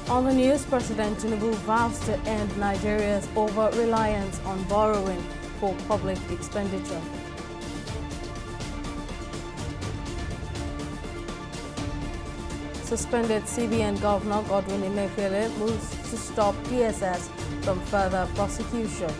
On the news, President Tinubu vows to end Nigeria's over-reliance on borrowing for public expenditure. Suspended CBN Governor Godwin Emefiele moves to stop DSS from further prosecution.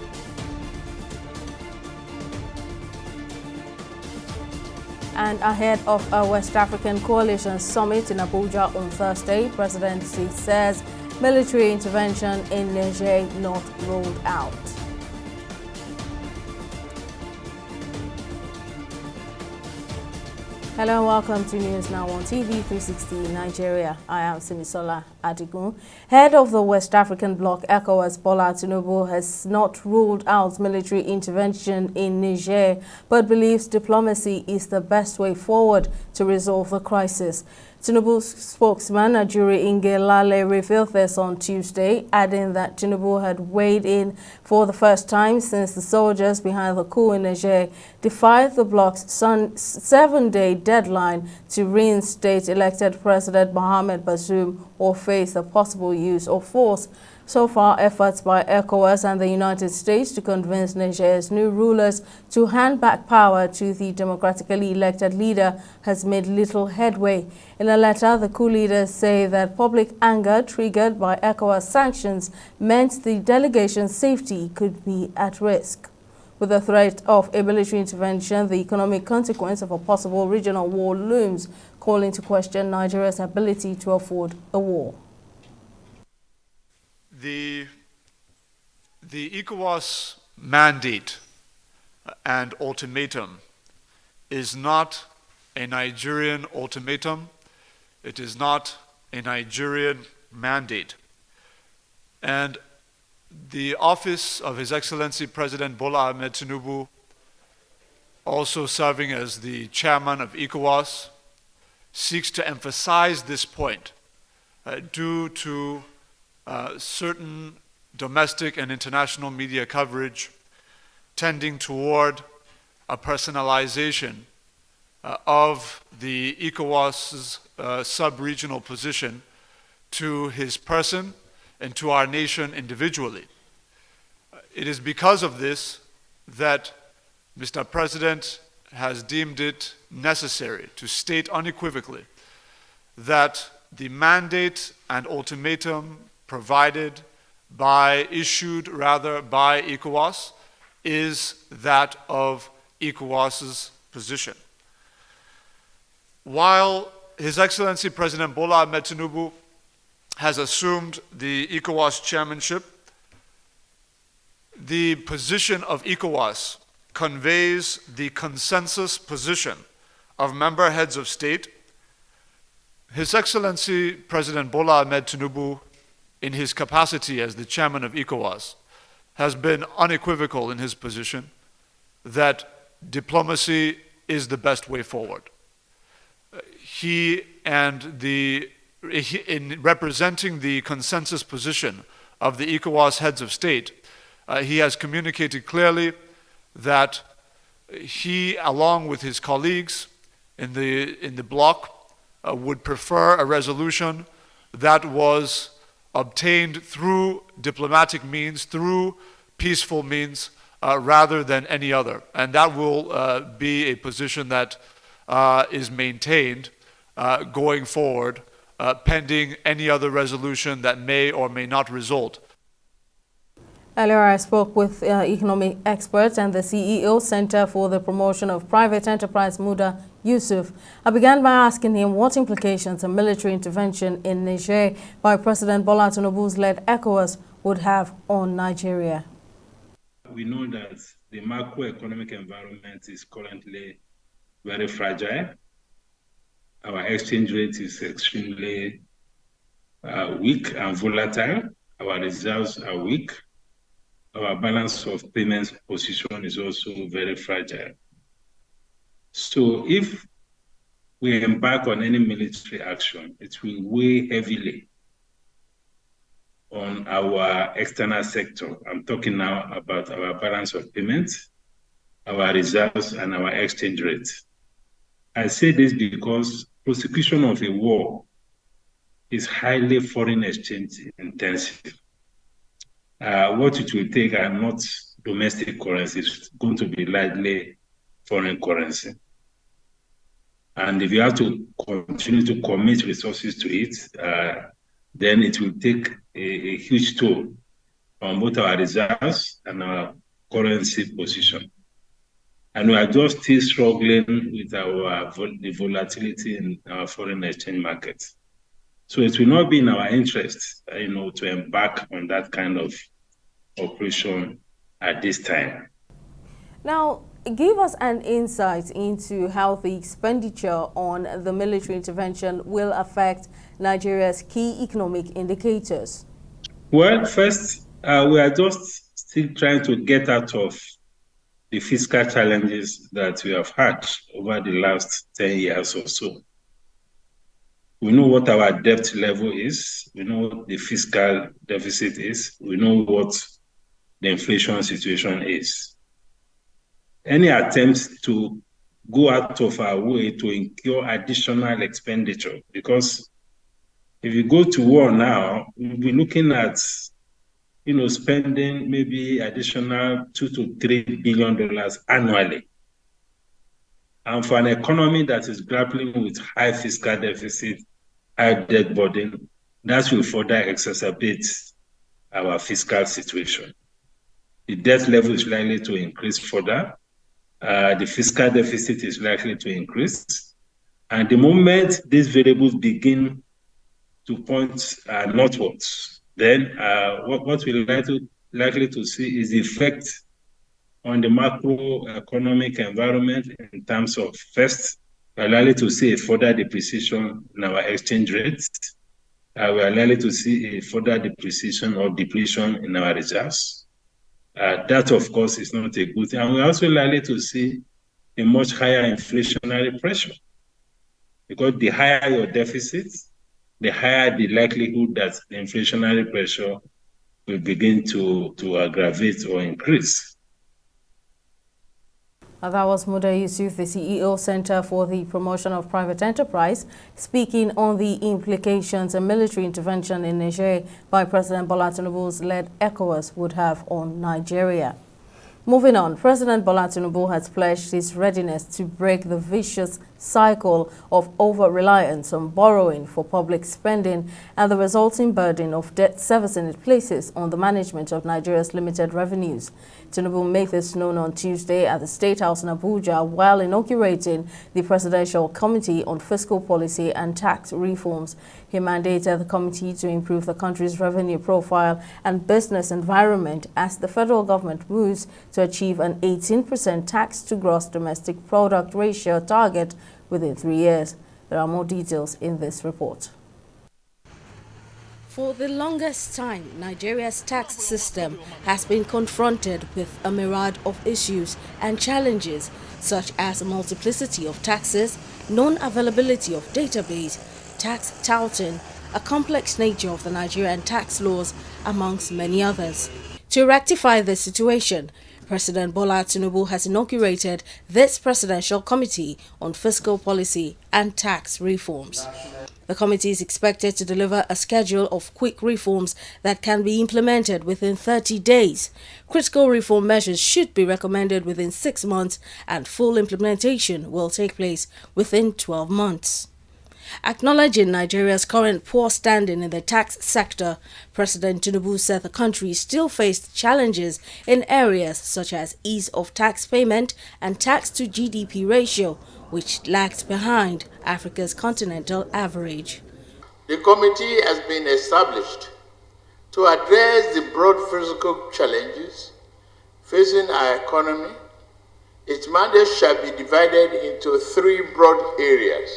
And ahead of a West African Coalition summit in Abuja on Thursday, Presidency says military intervention in Niger not ruled out. Hello and welcome to News Now on TV 360 Nigeria. I am Simisola Adigun. Head of the West African Bloc ECOWAS, Bola Tinubu, has not ruled out military intervention in Niger, but believes diplomacy is the best way forward to resolve the crisis. Tinubu's spokesman, Ajuri Ngelale, revealed this on Tuesday, adding that Tinubu had weighed in for the first time since the soldiers behind the coup in Niger defied the bloc's 7-day deadline to reinstate elected President Mohamed Bazoum or face the possible use of force. So far, efforts by ECOWAS and the United States to convince Niger's new rulers to hand back power to the democratically elected leader has made little headway. In a letter, the coup leaders say that public anger triggered by ECOWAS sanctions meant the delegation's safety could be at risk. With the threat of a military intervention, the economic consequence of a possible regional war looms, calling to question Nigeria's ability to afford a war. The ECOWAS mandate and ultimatum is not a Nigerian ultimatum. It is not a Nigerian mandate. And the office of His Excellency President Bola Ahmed Tinubu, also serving as the chairman of ECOWAS, seeks to emphasize this point due to certain domestic and international media coverage tending toward a personalization of the ECOWAS's sub-regional position to his person and to our nation individually. It is because of this that Mr. President has deemed it necessary to state unequivocally that the mandate and ultimatum issued by ECOWAS is that of ECOWAS's position. While His Excellency President Bola Ahmed Tinubu has assumed the ECOWAS chairmanship, the position of ECOWAS conveys the consensus position of member heads of state. His Excellency President Bola Ahmed Tinubu, in his capacity as the chairman of ECOWAS, has been unequivocal in his position that diplomacy is the best way forward. In representing the consensus position of the ECOWAS heads of state, he has communicated clearly that he, along with his colleagues in the bloc, would prefer a resolution that was obtained through diplomatic means, through peaceful means, rather than any other. And that will be a position that is maintained going forward, pending any other resolution that may or may not result. Earlier, I spoke with economic experts and the CEO Center for the Promotion of Private Enterprise, Muda Yusuf. I began by asking him what implications a military intervention in Niger by President Bola Tinubu's led ECOWAS would have on Nigeria. We know that the macroeconomic environment is currently very fragile. Our exchange rate is extremely weak and volatile. Our reserves are weak. Our balance of payments position is also very fragile. So if we embark on any military action, it will weigh heavily on our external sector. I'm talking now about our balance of payments, our reserves, and our exchange rate. I say this because prosecution of a war is highly foreign exchange intensive. What it will take are not domestic currency, it's going to be largely foreign currency. And if you have to continue to commit resources to it, then it will take a huge toll on both our reserves and our currency position. And we are just still struggling with the volatility in our foreign exchange markets. So it will not be in our interest, to embark on that kind of operation at this time. Now, give us an insight into how the expenditure on the military intervention will affect Nigeria's key economic indicators. Well, first, we are just still trying to get out of the fiscal challenges that we have had over the last 10 years or so. We know what our debt level is. We know what the fiscal deficit is. We know what the inflation situation is. Any attempts to go out of our way to incur additional expenditure, because if you go to war now, we'll be looking at spending maybe additional $2 to $3 billion annually. And for an economy that is grappling with high fiscal deficit, high debt burden, that will further exacerbate our fiscal situation. The debt level is likely to increase further. The fiscal deficit is likely to increase. And the moment these variables begin to point northwards, then what we're likely to see is the effect on the macroeconomic environment in terms of, first, we're likely to see a further depreciation in our exchange rates. We are likely to see a further depreciation or depletion in our reserves. That, of course, is not a good thing. And we're also likely to see a much higher inflationary pressure, because the higher your deficit, the higher the likelihood that the inflationary pressure will begin to aggravate or increase. That was Muda Yusuf, the CEO Center for the Promotion of Private Enterprise, speaking on the implications a military intervention in Niger by President Bola Tinubu's led ECOWAS would have on Nigeria. Moving on, President Bola Tinubu has pledged his readiness to break the vicious cycle of over-reliance on borrowing for public spending and the resulting burden of debt servicing it places on the management of Nigeria's limited revenues. Tinubu made this known on Tuesday at the State House in Abuja while inaugurating the Presidential Committee on Fiscal Policy and Tax Reforms. He mandated the committee to improve the country's revenue profile and business environment as the federal government moves to achieve an 18% tax to gross domestic product ratio target within 3 years. There are more details in this report. For the longest time, Nigeria's tax system has been confronted with a myriad of issues and challenges, such as a multiplicity of taxes, non-availability of database, tax touting, a complex nature of the Nigerian tax laws, amongst many others. To rectify this situation, President Bola Tinubu has inaugurated this Presidential Committee on Fiscal Policy and Tax Reforms. The committee is expected to deliver a schedule of quick reforms that can be implemented within 30 days. Critical reform measures should be recommended within 6 months, and full implementation will take place within 12 months. Acknowledging Nigeria's current poor standing in the tax sector, President Tinubu said the country still faced challenges in areas such as ease of tax payment and tax to GDP ratio, which lagged behind Africa's continental average. The committee has been established to address the broad physical challenges facing our economy. Its mandate shall be divided into 3 broad areas: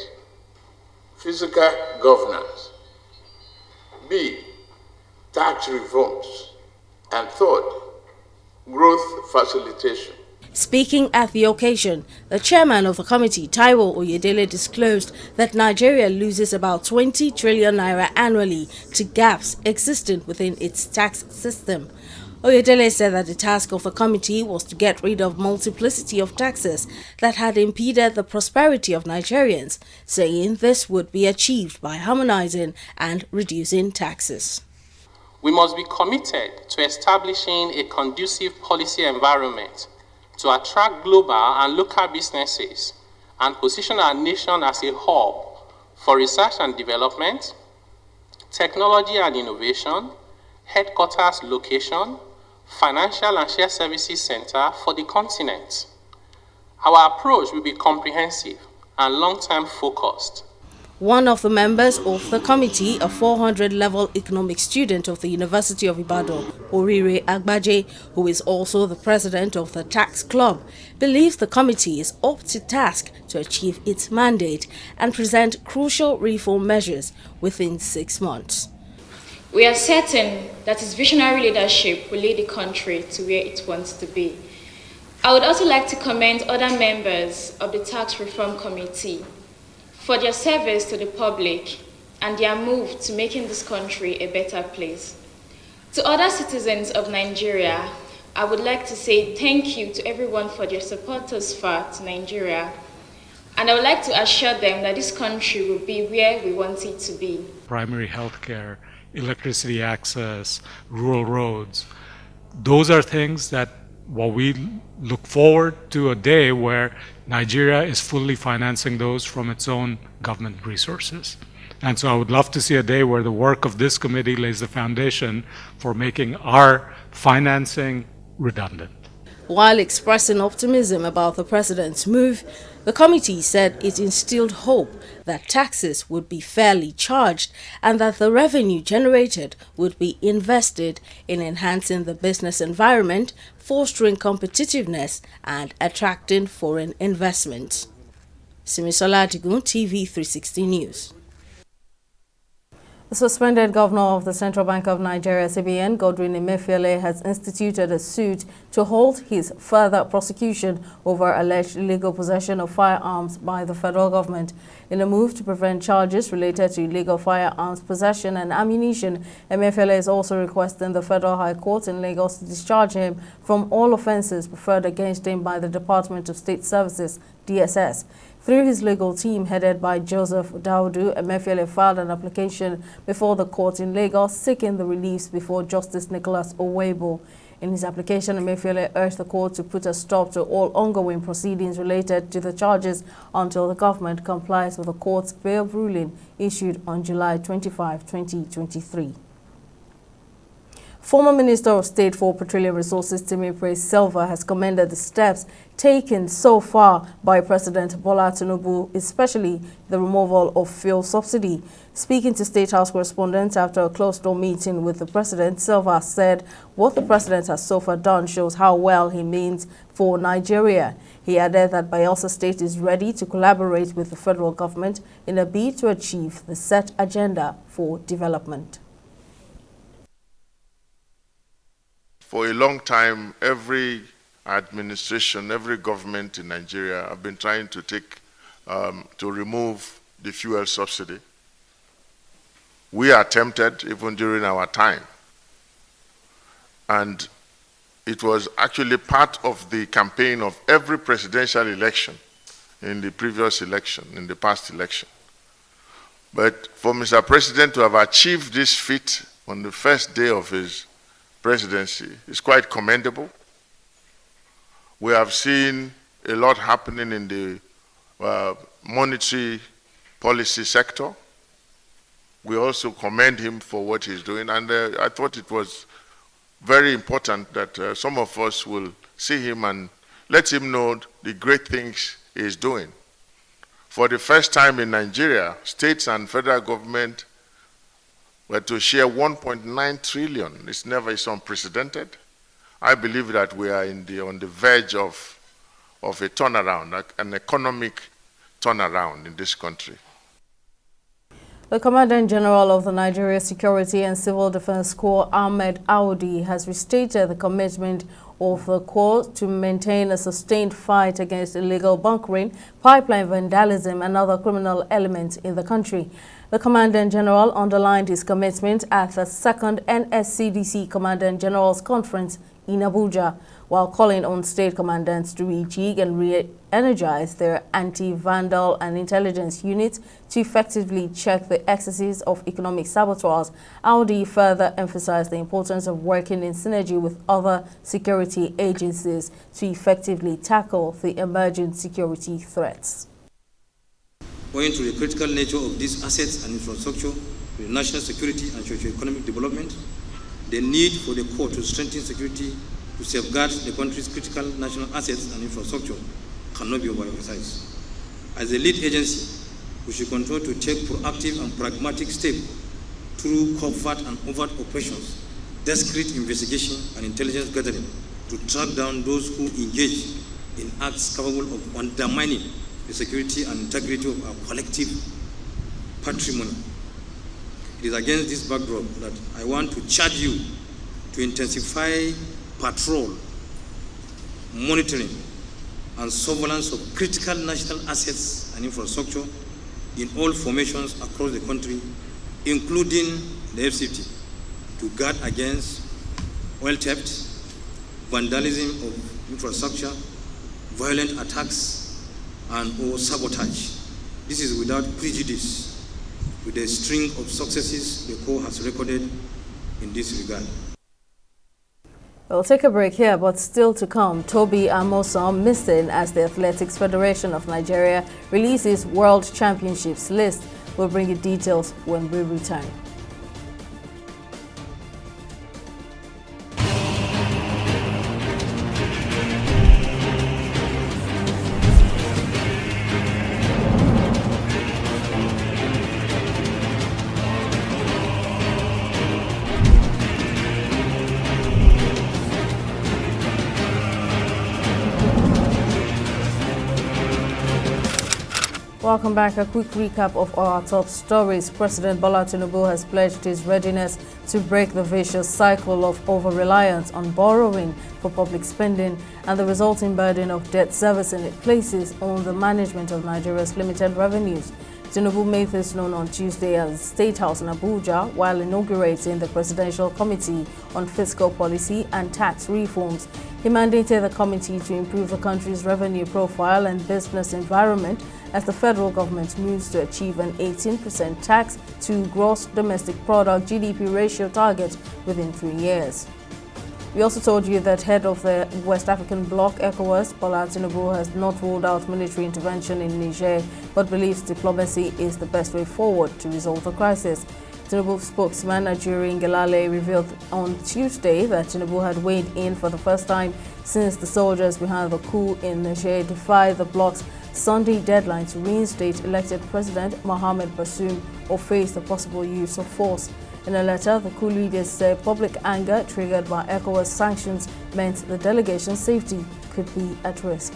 physical governance, B, tax reforms, and third, growth facilitation. Speaking at the occasion, the chairman of the committee, Taiwo Oyedele, disclosed that Nigeria loses about 20 trillion naira annually to gaps existing within its tax system. Oyedele said that the task of the committee was to get rid of multiplicity of taxes that had impeded the prosperity of Nigerians, saying this would be achieved by harmonizing and reducing taxes. We must be committed to establishing a conducive policy environment to attract global and local businesses and position our nation as a hub for research and development, technology and innovation, headquarters location, financial and shared services center for the continent. Our approach will be comprehensive and long-term focused. One of the members of the committee, a 400-level economic student of the University of Ibadan, Orire Agbaje, who is also the president of the Tax Club, believes the committee is up to task to achieve its mandate and present crucial reform measures within 6 months. We are certain that its visionary leadership will lead the country to where it wants to be. I would also like to commend other members of the Tax Reform Committee for their service to the public and their move to making this country a better place. To other citizens of Nigeria, I would like to say thank you to everyone for their support thus far to Nigeria, and I would like to assure them that this country will be where we want it to be. Primary health care, electricity access, rural roads, those are things that what we look forward to a day where Nigeria is fully financing those from its own government resources. And so I would love to see a day where the work of this committee lays the foundation for making our financing redundant. While expressing optimism about the president's move, the committee said it instilled hope that taxes would be fairly charged and that the revenue generated would be invested in enhancing the business environment, fostering competitiveness, and attracting foreign investment. Simisola Adigun, TV 360 News. The suspended governor of the Central Bank of Nigeria, CBN, Godwin Emefiele, has instituted a suit to halt his further prosecution over alleged illegal possession of firearms by the federal government. In a move to prevent charges related to illegal firearms possession and ammunition, Emefiele is also requesting the Federal High Court in Lagos to discharge him from all offences preferred against him by the Department of State Services, DSS. Through his legal team, headed by Joseph Daudu, Emefiele filed an application before the court in Lagos seeking the release before Justice Nicholas Owebo. In his application, Emefiele urged the court to put a stop to all ongoing proceedings related to the charges until the government complies with the court's bail ruling issued on July 25, 2023. Former Minister of State for Petroleum Resources Timipre Silva has commended the steps taken so far by President Bola Tinubu, especially the removal of fuel subsidy. Speaking to State House correspondents after a closed-door meeting with the president, Silva said what the president has so far done shows how well he means for Nigeria. He added that Bayelsa State is ready to collaborate with the federal government in a bid to achieve the set agenda for development. For a long time, every administration, every government in Nigeria have been trying to to remove the fuel subsidy. We attempted even during our time. And it was actually part of the campaign of every presidential election in the previous election, in the past election. But for Mr. President to have achieved this feat on the first day of his presidency is quite commendable. We have seen a lot happening in the monetary policy sector. We also commend him for what he's doing, and I thought it was very important that some of us will see him and let him know the great things he's doing. For the first time in Nigeria, states and federal government were to share 1.9 trillion. It's unprecedented. I believe that we are on the verge of a turnaround, an economic turnaround in this country. The Commandant General of the Nigeria Security and Civil Defense Corps, Ahmed Audi, has restated the commitment of the Corps to maintain a sustained fight against illegal bunkering, pipeline vandalism, and other criminal elements in the country. The Commandant General underlined his commitment at the second NSCDC Commandant General's Conference in Abuja, while calling on state commandants to rejig and re-energize their anti-vandal and intelligence units to effectively check the excesses of economic saboteurs. Audi further emphasized the importance of working in synergy with other security agencies to effectively tackle the emerging security threats. Owing to the critical nature of these assets and infrastructure to the national security and socio-economic development, the need for the court to strengthen security to safeguard the country's critical national assets and infrastructure cannot be overemphasized. As a lead agency, we should continue to take proactive and pragmatic steps through covert and overt operations, discreet investigation and intelligence gathering to track down those who engage in acts capable of undermining the security and integrity of our collective patrimony. It is against this backdrop that I want to charge you to intensify patrol, monitoring, and surveillance of critical national assets and infrastructure in all formations across the country, including the FCT, to guard against oil theft, vandalism of infrastructure, violent attacks, and/or sabotage. This is without prejudice to the string of successes the Corps has recorded in this regard. We'll take a break here, but still to come, Tobi Amoson missing as the Athletics Federation of Nigeria releases World Championships list. We'll bring you details when we return. Welcome back. A quick recap of our top stories. President Bola Tinubu has pledged his readiness to break the vicious cycle of over-reliance on borrowing for public spending and the resulting burden of debt servicing it places on the management of Nigeria's limited revenues. Tinubu made this known on Tuesday at the State House in Abuja while inaugurating the Presidential Committee on Fiscal Policy and Tax Reforms. He mandated the committee to improve the country's revenue profile and business environment as the federal government moves to achieve an 18% tax to gross domestic product (GDP) ratio target within 3 years. We also told you that head of the West African Bloc, ECOWAS, Bola Tinubu, has not ruled out military intervention in Niger, but believes diplomacy is the best way forward to resolve the crisis. Tinubu's spokesman, Ajuri Ngelale, revealed on Tuesday that Tinubu had weighed in for the first time since the soldiers behind the coup in Niger defied the bloc's Sunday deadline to reinstate elected President Mohamed Bazoum or face the possible use of force. In a letter, the coup leaders said public anger triggered by ECOWAS sanctions meant the delegation's safety could be at risk.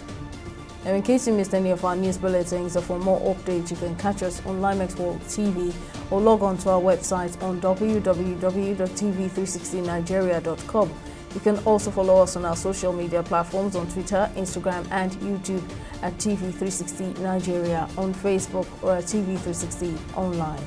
And in case you missed any of our news bulletins or for more updates, you can catch us on Limex World TV or log on to our website on www.tv360nigeria.com. You can also follow us on our social media platforms on Twitter, Instagram, and YouTube at TV360 Nigeria, on Facebook or at TV360 Online.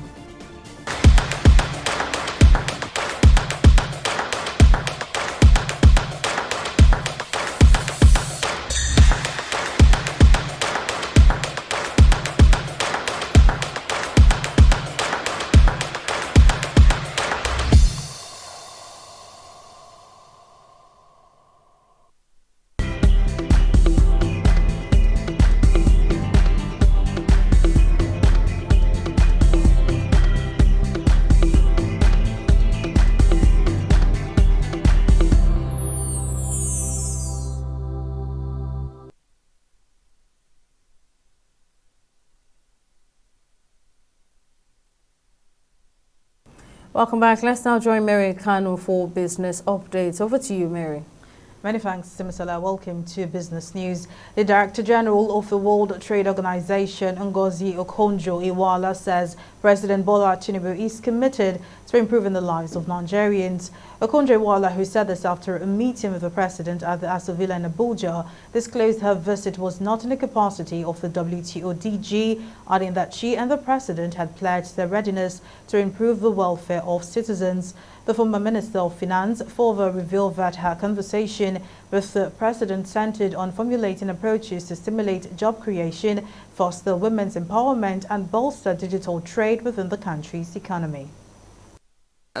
Welcome back. Let's now join Mary Kanu for business updates. Over to you, Mary. Many thanks, Simisala. Welcome to Business News. The Director General of the World Trade Organization, Ngozi Okonjo-Iweala, says President Bola Tinubu is committed to improving the lives of Nigerians. Okonjo-Iweala, who said this after a meeting with the President at the Aso Villa in Abuja, disclosed her visit was not in the capacity of the WTO DG, adding that she and the President had pledged their readiness to improve the welfare of citizens. The former Minister of Finance further revealed that her conversation with the President centered on formulating approaches to stimulate job creation, foster women's empowerment, and bolster digital trade within the country's economy.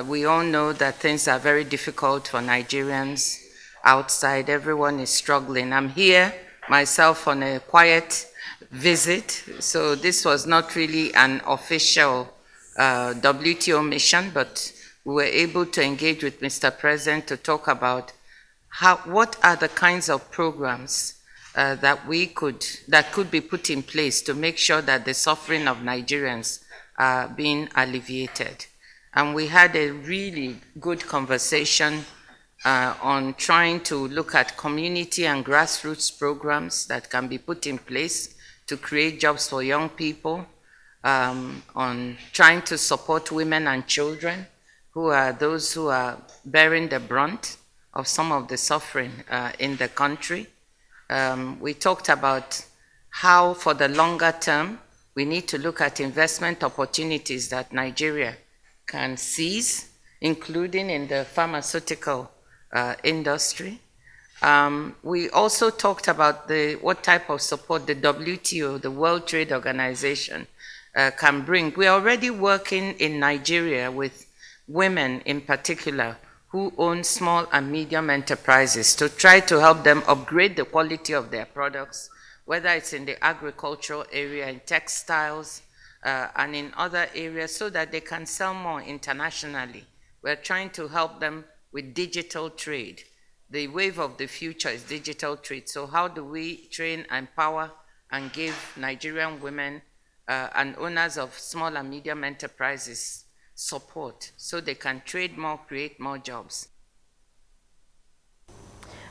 We all know that things are very difficult for Nigerians outside. Everyone is struggling. I'm here myself on a quiet visit, so this was not really an official WTO mission, but we were able to engage with Mr. President to talk about what are the kinds of programs that could be put in place to make sure that the suffering of Nigerians are being alleviated. And we had a really good conversation on trying to look at community and grassroots programs that can be put in place to create jobs for young people, on trying to support women and children, who are those who are bearing the brunt of some of the suffering in the country. We talked about how, for the longer term, we need to look at investment opportunities that Nigeria can seize, including in the pharmaceutical industry. We also talked about what type of support the WTO, the World Trade Organization, can bring. We are already working in Nigeria with women in particular who own small and medium enterprises to try to help them upgrade the quality of their products, whether it's in the agricultural area, in textiles, and in other areas, so that they can sell more internationally. We're trying to help them with digital trade. The wave of the future is digital trade. So how do we train, empower, and give Nigerian women and owners of small and medium enterprises support so they can trade more, create more jobs?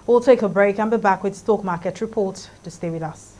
We'll take a break and be back with Stock Market Report. Just stay with us.